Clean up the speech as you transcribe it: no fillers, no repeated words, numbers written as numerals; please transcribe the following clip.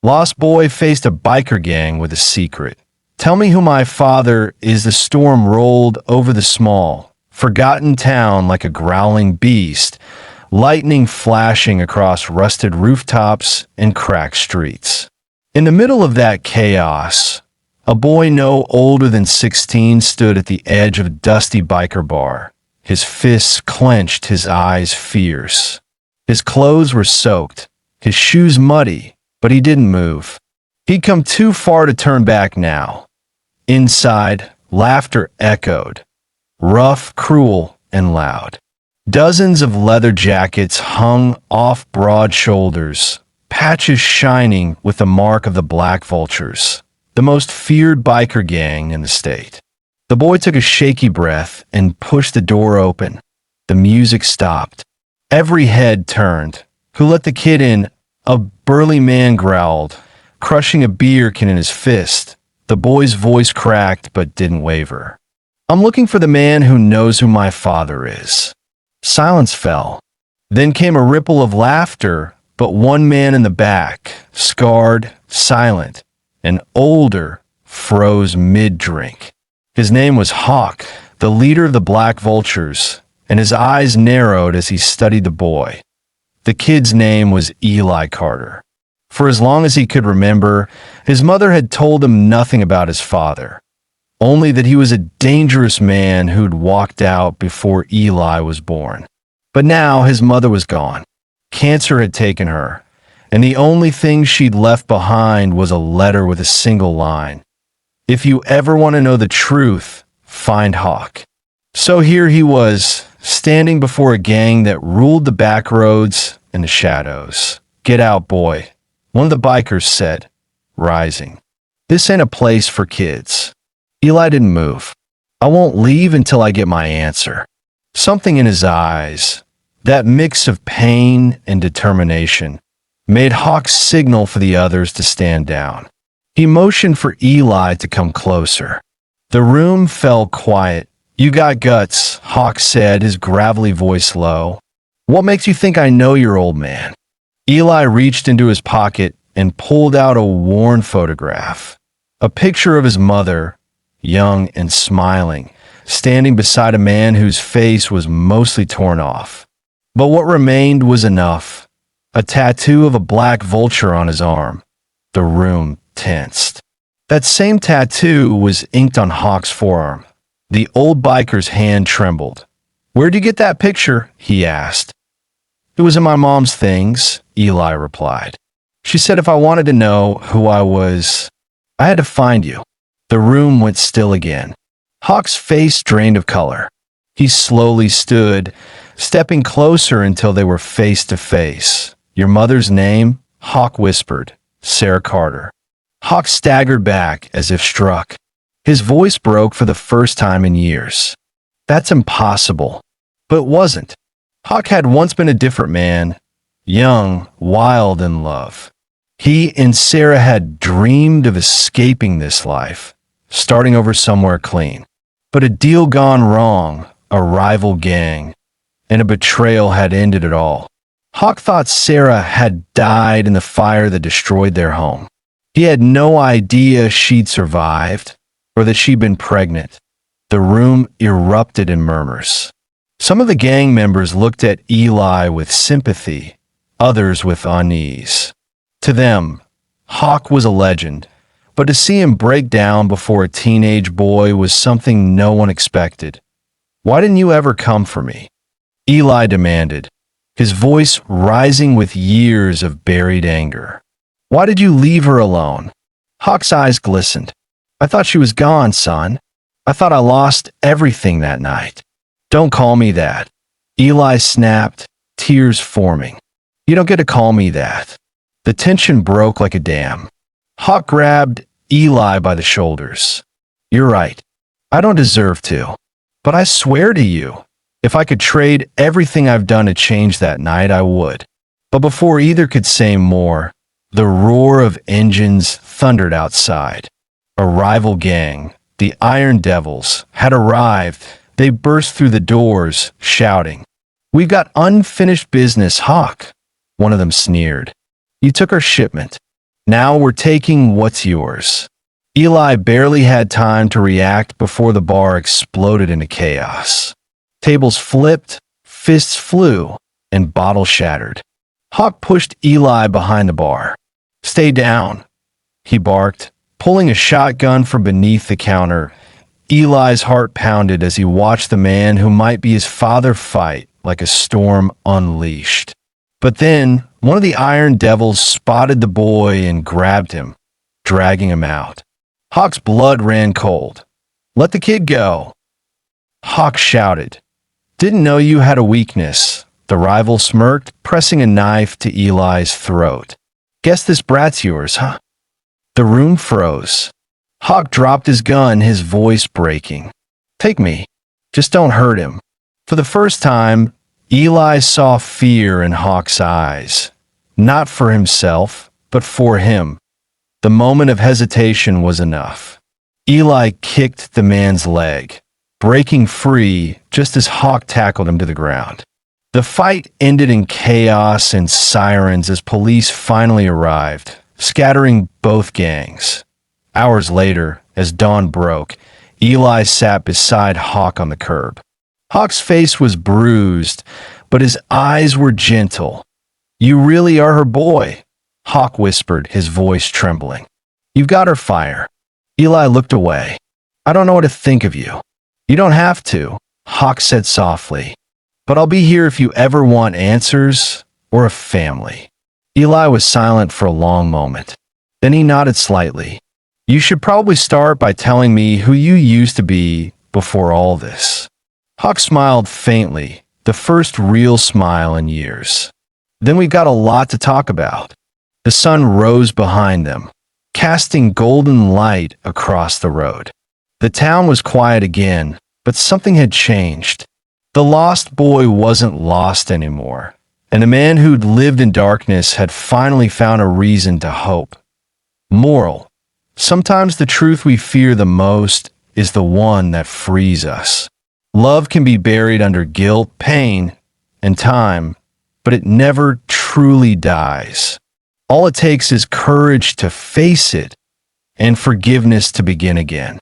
Lost Boy faced a biker gang with a secret. Tell me who my father is. The storm rolled over the small, forgotten town like a growling beast, lightning flashing across rusted rooftops and cracked streets. In the middle of that chaos, a boy no older than 16 stood at the edge of a dusty biker bar, his fists clenched, his eyes fierce. His clothes were soaked, his shoes muddy, but he didn't move. He'd come too far to turn back now. Inside, laughter echoed, rough, cruel, and loud. Dozens of leather jackets hung off broad shoulders, patches shining with the mark of the Black Vultures, the most feared biker gang in the state. The boy took a shaky breath and pushed the door open. The music stopped. Every head turned. Who let the kid in? A burly man growled, crushing a beer can in his fist. The boy's voice cracked but didn't waver. I'm looking for the man who knows who my father is. Silence fell. Then came a ripple of laughter, but one man in the back, scarred, silent, and older, froze mid-drink. His name was Hawk, the leader of the Black Vultures, and his eyes narrowed as he studied the boy. The kid's name was Eli Carter. For as long as he could remember, his mother had told him nothing about his father, only that he was a dangerous man who'd walked out before Eli was born. But now his mother was gone. Cancer had taken her, and the only thing she'd left behind was a letter with a single line. If you ever want to know the truth, find Hawk. So here he was, standing before a gang that ruled the back roads and the shadows. Get out, boy, one of the bikers said, rising. This ain't a place for kids. Eli didn't move. I won't leave until I get my answer. Something in his eyes, that mix of pain and determination, made Hawk signal for the others to stand down. He motioned for Eli to come closer. The room fell quiet. You got guts, Hawk said, his gravelly voice low. What makes you think I know your old man? Eli reached into his pocket and pulled out a worn photograph. A picture of his mother, young and smiling, standing beside a man whose face was mostly torn off. But what remained was enough. A tattoo of a black vulture on his arm. The room tensed. That same tattoo was inked on Hawk's forearm. The old biker's hand trembled. Where'd you get that picture? He asked. It was in my mom's things, Eli replied. She said if I wanted to know who I was, I had to find you. The room went still again. Hawk's face drained of color. He slowly stood, stepping closer until they were face to face. Your mother's name? Hawk whispered. Sarah Carter. Hawk staggered back as if struck. His voice broke for the first time in years. That's impossible. But it wasn't. Hawk had once been a different man, young, wild in love. He and Sarah had dreamed of escaping this life, starting over somewhere clean. But a deal gone wrong, a rival gang, and a betrayal had ended it all. Hawk thought Sarah had died in the fire that destroyed their home. He had no idea she'd survived, or that she'd been pregnant. The room erupted in murmurs. Some of the gang members looked at Eli with sympathy, others with unease. To them, Hawk was a legend, but to see him break down before a teenage boy was something no one expected. Why didn't you ever come for me? Eli demanded, his voice rising with years of buried anger. Why did you leave her alone? Hawk's eyes glistened. I thought she was gone, son. I thought I lost everything that night. Don't call me that. Eli snapped, tears forming. You don't get to call me that. The tension broke like a dam. Hawk grabbed Eli by the shoulders. You're right. I don't deserve to. But I swear to you, if I could trade everything I've done to change that night, I would. But before either could say more, the roar of engines thundered outside. A rival gang, the Iron Devils, had arrived. They burst through the doors, shouting, We've got unfinished business, Hawk. One of them sneered. You took our shipment. Now we're taking what's yours." Eli barely had time to react before the bar exploded into chaos. Tables flipped, fists flew, and bottles shattered. Hawk pushed Eli behind the bar. "Stay down," he barked, pulling a shotgun from beneath the counter. Eli's heart pounded as he watched the man who might be his father fight like a storm unleashed. But then, one of the Iron Devils spotted the boy and grabbed him, dragging him out. Hawk's blood ran cold. "Let the kid go." Hawk shouted. "Didn't know you had a weakness." The rival smirked, pressing a knife to Eli's throat. "Guess this brat's yours, huh?" The room froze. Hawk dropped his gun, his voice breaking. "Take me. Just don't hurt him." For the first time, Eli saw fear in Hawk's eyes. Not for himself, but for him. The moment of hesitation was enough. Eli kicked the man's leg, breaking free just as Hawk tackled him to the ground. The fight ended in chaos and sirens as police finally arrived, scattering both gangs. Hours later, as dawn broke, Eli sat beside Hawk on the curb. Hawk's face was bruised, but his eyes were gentle. "You really are her boy," Hawk whispered, his voice trembling. "You've got her fire." Eli looked away. "I don't know what to think of you." "You don't have to," Hawk said softly. "But I'll be here if you ever want answers or a family." Eli was silent for a long moment. Then he nodded slightly. "You should probably start by telling me who you used to be before all this." Hawk smiled faintly, the first real smile in years. "Then we've got a lot to talk about." The sun rose behind them, casting golden light across the road. The town was quiet again, but something had changed. The lost boy wasn't lost anymore, and the man who'd lived in darkness had finally found a reason to hope. Moral: sometimes the truth we fear the most is the one that frees us. Love can be buried under guilt, pain, and time, but it never truly dies. All it takes is courage to face it and forgiveness to begin again.